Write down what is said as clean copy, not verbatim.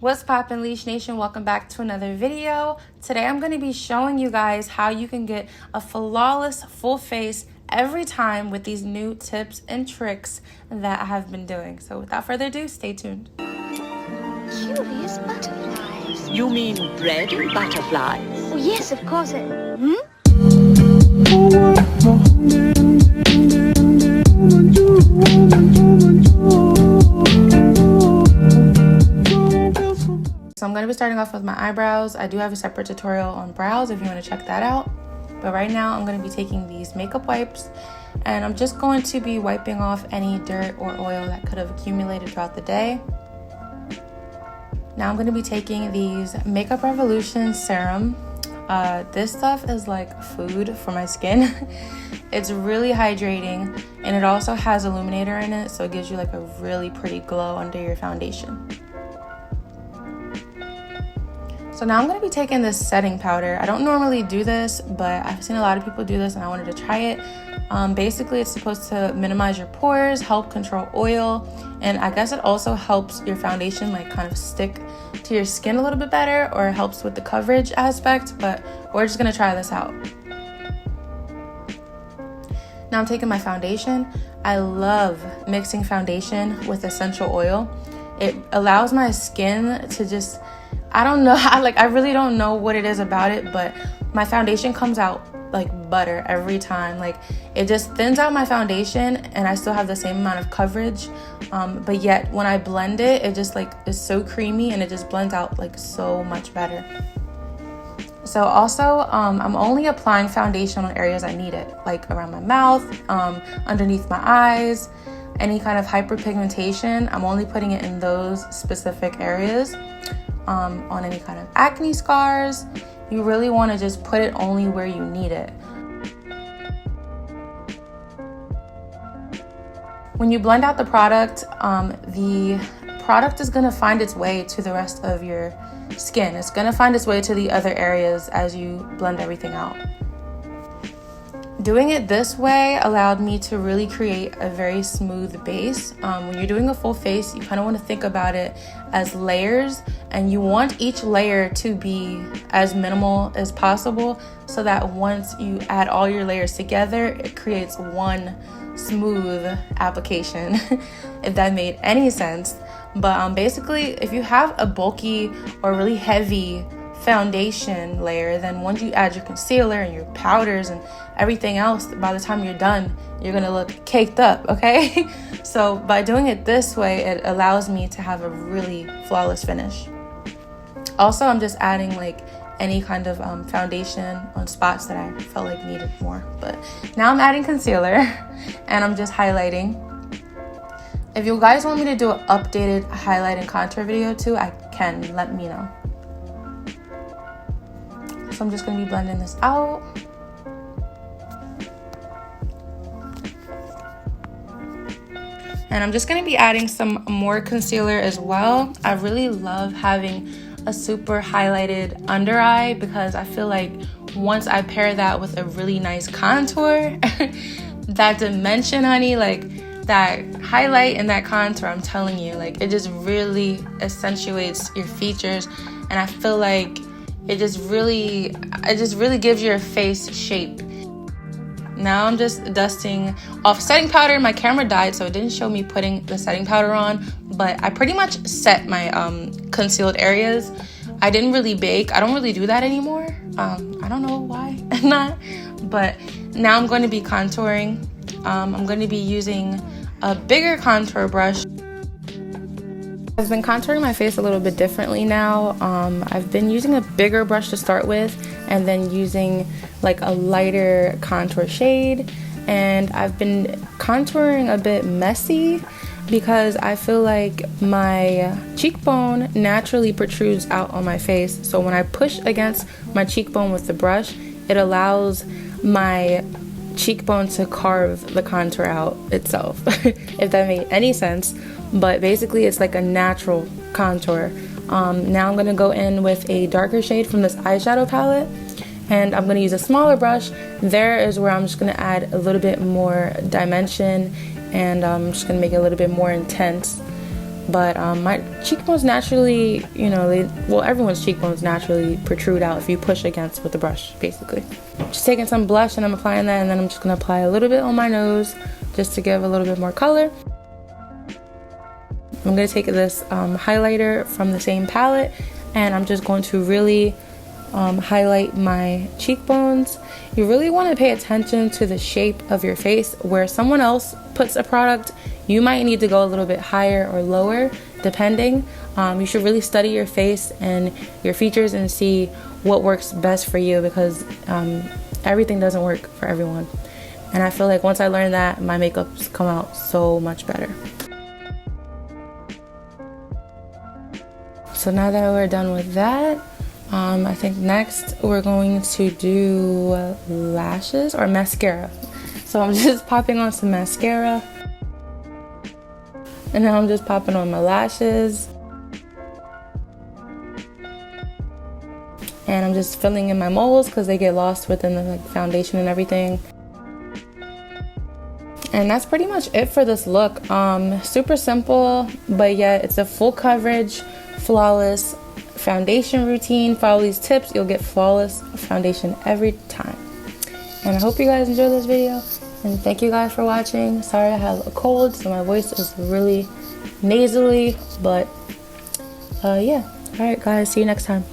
What's poppin', Leash Nation? Welcome back to another video. Today I'm going to be showing you guys how you can get a flawless full face every time with these new tips and tricks that I have been doing. So without further ado, stay tuned. Curious butterflies. You mean bread and butterflies? Oh, yes, of course. So I'm going to be starting off with my eyebrows. I do have a separate tutorial on brows if you want to check that out. But right now I'm going to be taking these makeup wipes and I'm just going to be wiping off any dirt or oil that could have accumulated throughout the day. Now I'm going to be taking these Makeup Revolution serum. This stuff is like food for my skin. It's really hydrating and it also has illuminator in it, so it gives you like a really pretty glow under your foundation. So now I'm going to be taking this setting powder. I don't normally do this, but I've seen a lot of people do this and I wanted to try it. Basically, it's supposed to minimize your pores, help control oil, and I guess it also helps your foundation like kind of stick to your skin a little bit better, or it helps with the coverage aspect, but we're just going to try this out. Now I'm taking my foundation. I love mixing foundation with essential oil. It allows my skin to just, I don't know, I really don't know what it is about it, but my foundation comes out like butter every time. Like it just thins out my foundation and I still have the same amount of coverage, but yet when I blend it, it just like is so creamy and it just blends out like so much better. So also, I'm only applying foundation on areas I need it, like around my mouth, underneath my eyes, any kind of hyperpigmentation. I'm only putting it in those specific areas. On any kind of acne scars, you really want to just put it only where you need it. When you blend out the product is going to find its way to the rest of your skin. It's going to find its way to the other areas as you blend everything out. Doing it this way allowed me to really create a very smooth base. When you're doing a full face, you kind of want to think about it as layers, and you want each layer to be as minimal as possible so that once you add all your layers together, it creates one smooth application, if that made any sense. But basically, if you have a bulky or really heavy foundation layer, then once you add your concealer and your powders and everything else, by the time you're done, you're gonna look caked up, okay? So by doing it this way, it allows me to have a really flawless finish. Also, I'm just adding like any kind of foundation on spots that I felt like needed more. But now I'm adding concealer and I'm just highlighting. If you guys want me to do an updated highlight and contour video too, I can, let me know. So I'm just going to be blending this out. And I'm just going to be adding some more concealer as well. I really love having a super highlighted under eye because I feel like once I pair that with a really nice contour, that dimension, honey, like that highlight and that contour, I'm telling you, like it just really accentuates your features, and I feel like it just really gives your face shape. Now I'm just dusting off setting powder. My camera died, so it didn't show me putting the setting powder on, but I pretty much set my concealed areas. I didn't really bake. I don't really do that anymore. I don't know why not, but now I'm going to be contouring. I'm going to be using a bigger contour brush. I've been contouring my face a little bit differently now. I've been using a bigger brush to start with and then using like a lighter contour shade, and I've been contouring a bit messy because I feel like my cheekbone naturally protrudes out on my face. So when I push against my cheekbone with the brush, it allows my cheekbone to carve the contour out itself, if that made any sense. But basically it's like a natural contour. Now I'm going to go in with a darker shade from this eyeshadow palette, and I'm going to use a smaller brush. There is where I'm just going to add a little bit more dimension, and I'm just going to make it a little bit more intense. But my cheekbones naturally, you know, everyone's cheekbones naturally protrude out if you push against with the brush, basically. Just taking some blush and I'm applying that, and then I'm just gonna apply a little bit on my nose just to give a little bit more color. I'm gonna take this highlighter from the same palette, and I'm just going to really highlight my cheekbones. You really want to pay attention to the shape of your face. Where someone else puts a product, you might need to go a little bit higher or lower depending. You should really study your face and your features and see what works best for you, because everything doesn't work for everyone. And I feel like once I learned that, my makeups come out so much better. So now that we're done with that, I think next we're going to do lashes or mascara. So I'm just popping on some mascara, and now I'm just popping on my lashes, and I'm just filling in my moles because they get lost within the foundation and everything. And that's pretty much it for this look. Super simple, but yet it's a full coverage, flawless foundation routine. Follow these tips, you'll get flawless foundation every time. And I hope you guys enjoyed this video, and thank you guys for watching. Sorry I have a cold, so my voice is really nasally, but yeah. Alright guys, see you next time.